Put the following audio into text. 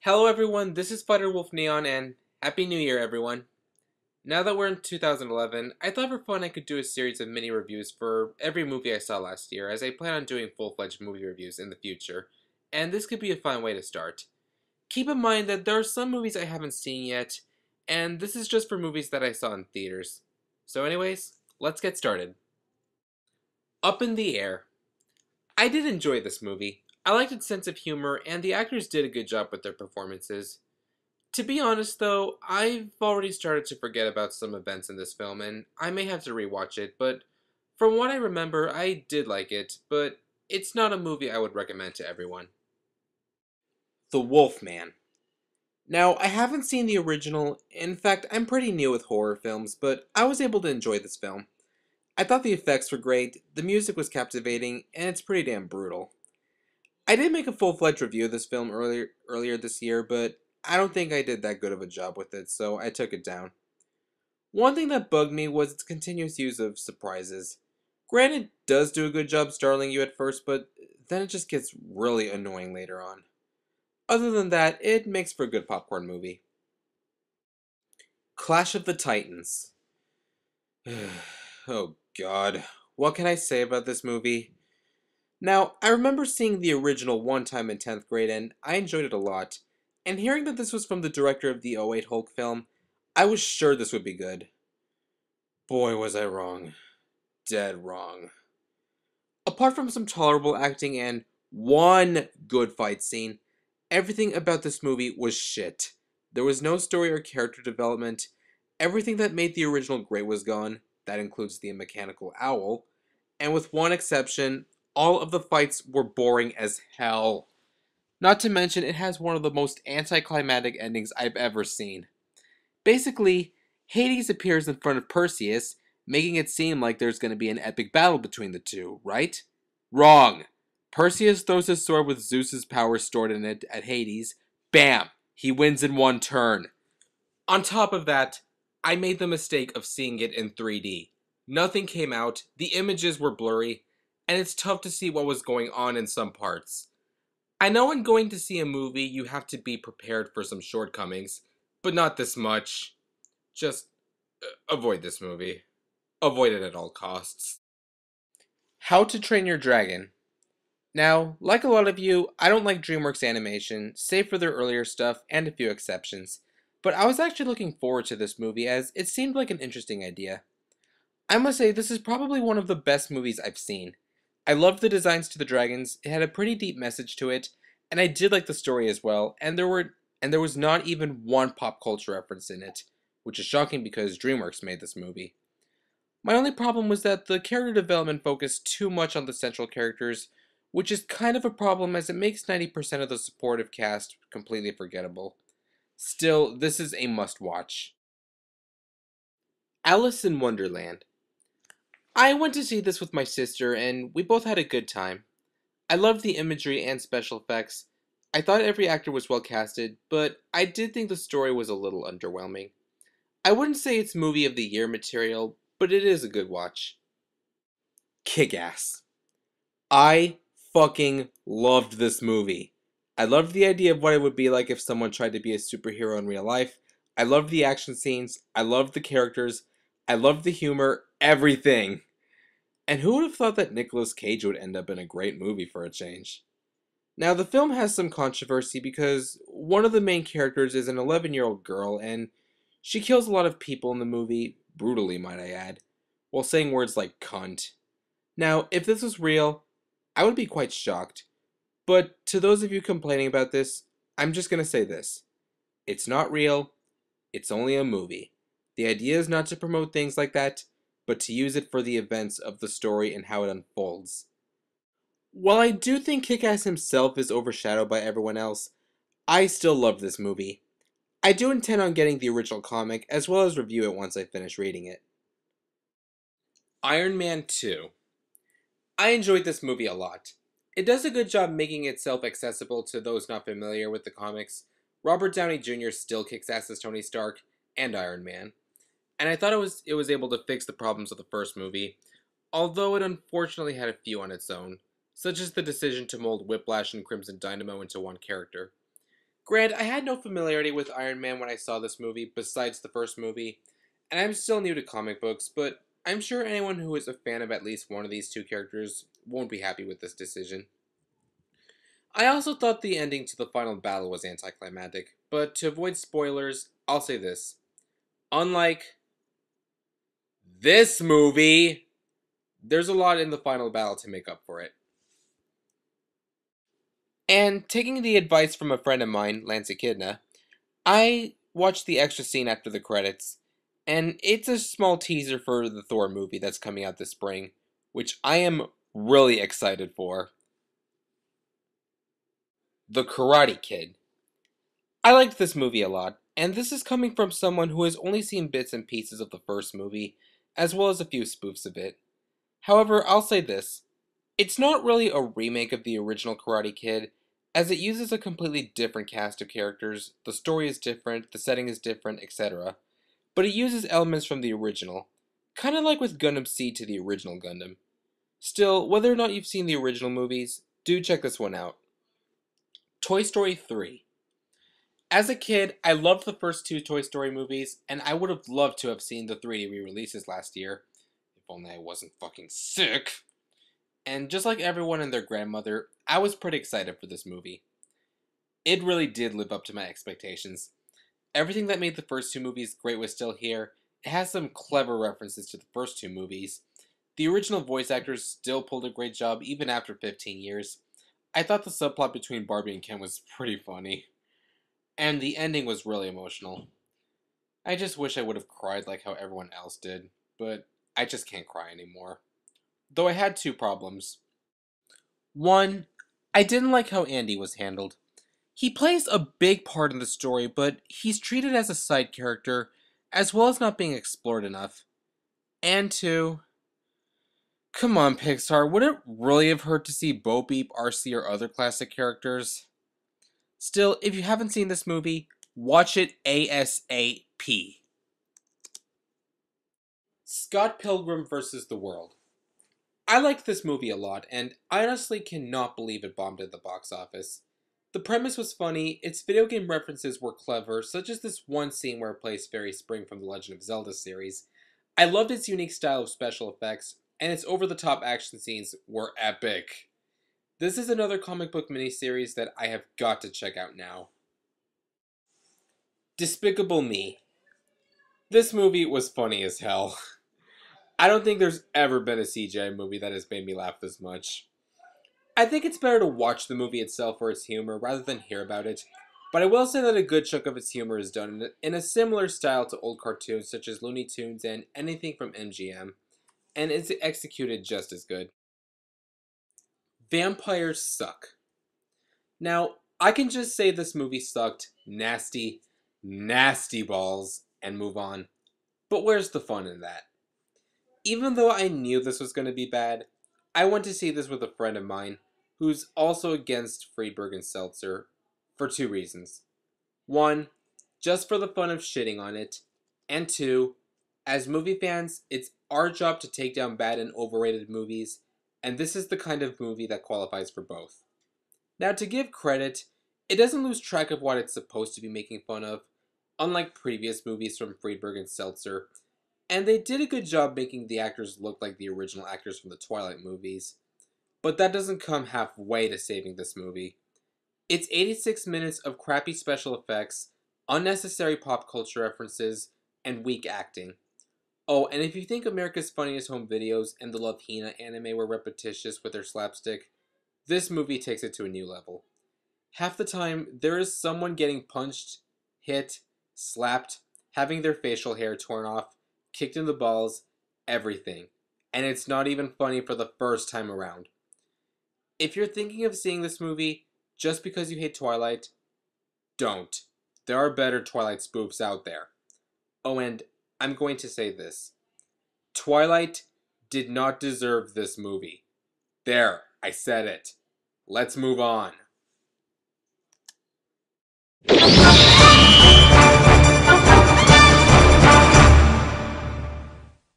Hello everyone, this is Fighterwolfneon and Happy New Year everyone. Now that we're in 2011, I thought for fun I could do a series of mini reviews for every movie I saw last year, as I plan on doing full-fledged movie reviews in the future, and this could be a fun way to start. Keep in mind that there are some movies I haven't seen yet, and this is just for movies that I saw in theaters. So anyways, let's get started. Up in the Air. I did enjoy this movie. I liked its sense of humor, and the actors did a good job with their performances. To be honest, though, I've already started to forget about some events in this film, and I may have to rewatch it, but from what I remember, I did like it, but it's not a movie I would recommend to everyone. The Wolfman. Now, I haven't seen the original. In fact, I'm pretty new with horror films, but I was able to enjoy this film. I thought the effects were great, the music was captivating, and it's pretty damn brutal. I did make a full-fledged review of this film earlier this year, but I don't think I did that good of a job with it, so I took it down. One thing that bugged me was its continuous use of surprises. Granted, it does do a good job startling you at first, but then it just gets really annoying later on. Other than that, it makes for a good popcorn movie. Clash of the Titans. Oh god. What can I say about this movie? Now, I remember seeing the original one time in 10th grade and I enjoyed it a lot. And hearing that this was from the director of the '08 Hulk film, I was sure this would be good. Boy, was I wrong. Dead wrong. Apart from some tolerable acting and one good fight scene, everything about this movie was shit. There was no story or character development. Everything that made the original great was gone. That includes the mechanical owl. And with one exception, all of the fights were boring as hell. Not to mention, it has one of the most anticlimactic endings I've ever seen. Basically, Hades appears in front of Perseus, making it seem like there's going to be an epic battle between the two, right? Wrong! Perseus throws his sword with Zeus's power stored in it at Hades. Bam! He wins in one turn. On top of that, I made the mistake of seeing it in 3D. Nothing came out, the images were blurry, and it's tough to see what was going on in some parts. I know when going to see a movie, you have to be prepared for some shortcomings, but not this much. Just avoid this movie. Avoid it at all costs. How to Train Your Dragon. Now, like a lot of you, I don't like DreamWorks animation, save for their earlier stuff and a few exceptions. But I was actually looking forward to this movie as it seemed like an interesting idea. I must say, this is probably one of the best movies I've seen. I loved the designs to the dragons, it had a pretty deep message to it, and I did like the story as well, and there was not even one pop culture reference in it, which is shocking because DreamWorks made this movie. My only problem was that the character development focused too much on the central characters, which is kind of a problem as it makes 90% of the supportive cast completely forgettable. Still, this is a must watch. Alice in Wonderland. I went to see this with my sister, and we both had a good time. I loved the imagery and special effects. I thought every actor was well casted, but I did think the story was a little underwhelming. I wouldn't say it's movie of the year material, but it is a good watch. Kick-Ass. I fucking loved this movie. I loved the idea of what it would be like if someone tried to be a superhero in real life. I loved the action scenes. I loved the characters. I loved the humor. Everything. And who would have thought that Nicolas Cage would end up in a great movie for a change? Now, the film has some controversy because one of the main characters is an 11-year-old girl, and she kills a lot of people in the movie, brutally might I add, while saying words like cunt. Now, if this was real, I would be quite shocked. But to those of you complaining about this, I'm just gonna say this. It's not real, it's only a movie. The idea is not to promote things like that, but to use it for the events of the story and how it unfolds. While I do think Kick-Ass himself is overshadowed by everyone else, I still love this movie. I do intend on getting the original comic, as well as review it once I finish reading it. Iron Man 2. I enjoyed this movie a lot. It does a good job making itself accessible to those not familiar with the comics. Robert Downey Jr. still kicks ass as Tony Stark and Iron Man, and I thought it was able to fix the problems of the first movie, although it unfortunately had a few on its own, such as the decision to mold Whiplash and Crimson Dynamo into one character. Grant, I had no familiarity with Iron Man when I saw this movie, besides the first movie, and I'm still new to comic books, but I'm sure anyone who is a fan of at least one of these two characters won't be happy with this decision. I also thought the ending to the final battle was anticlimactic, but to avoid spoilers, I'll say this. Unlike this movie, there's a lot in the final battle to make up for it. And taking the advice from a friend of mine, Lance Echidna, I watched the extra scene after the credits, and it's a small teaser for the Thor movie that's coming out this spring, which I am really excited for. The Karate Kid. I liked this movie a lot, and this is coming from someone who has only seen bits and pieces of the first movie, as well as a few spoofs of it. However, I'll say this. It's not really a remake of the original Karate Kid, as it uses a completely different cast of characters, the story is different, the setting is different, etc. But it uses elements from the original, kinda like with Gundam Seed to the original Gundam. Still, whether or not you've seen the original movies, do check this one out. Toy Story 3. As a kid, I loved the first two Toy Story movies, and I would have loved to have seen the 3D re-releases last year. If only I wasn't fucking sick. And just like everyone and their grandmother, I was pretty excited for this movie. It really did live up to my expectations. Everything that made the first two movies great was still here. It has some clever references to the first two movies. The original voice actors still pulled a great job even after 15 years. I thought the subplot between Barbie and Ken was pretty funny. And the ending was really emotional. I just wish I would have cried like how everyone else did, but I just can't cry anymore. Though I had two problems. One, I didn't like how Andy was handled. He plays a big part in the story, but he's treated as a side character, as well as not being explored enough. And two, come on Pixar, would it really have hurt to see Bo Peep, RC, or other classic characters? Still, if you haven't seen this movie, watch it ASAP. Scott Pilgrim vs. the World. I liked this movie a lot, and I honestly cannot believe it bombed at the box office. The premise was funny, its video game references were clever, such as this one scene where it plays Fairy Spring from the Legend of Zelda series. I loved its unique style of special effects, and its over-the-top action scenes were epic. This is another comic book miniseries that I have got to check out now. Despicable Me. This movie was funny as hell. I don't think there's ever been a CGI movie that has made me laugh this much. I think it's better to watch the movie itself for its humor rather than hear about it, but I will say that a good chunk of its humor is done in a similar style to old cartoons such as Looney Tunes and anything from MGM, and it's executed just as good. Vampires suck. Now, I can just say this movie sucked nasty, nasty balls and move on, but where's the fun in that? Even though I knew this was going to be bad, I went to see this with a friend of mine who's also against Friedberg and Seltzer for two reasons. One, just for the fun of shitting on it, and two, as movie fans, it's our job to take down bad and overrated movies, and this is the kind of movie that qualifies for both. Now, to give credit, it doesn't lose track of what it's supposed to be making fun of, unlike previous movies from Friedberg and Seltzer, and they did a good job making the actors look like the original actors from the Twilight movies. But that doesn't come halfway to saving this movie. It's 86 minutes of crappy special effects, unnecessary pop culture references, and weak acting. Oh, and if you think America's Funniest Home Videos and the Love Hina anime were repetitious with their slapstick, this movie takes it to a new level. Half the time, there is someone getting punched, hit, slapped, having their facial hair torn off, kicked in the balls, everything. And it's not even funny for the first time around. If you're thinking of seeing this movie just because you hate Twilight, don't. There are better Twilight spoofs out there. Oh, and I'm going to say this. Twilight did not deserve this movie. There, I said it. Let's move on.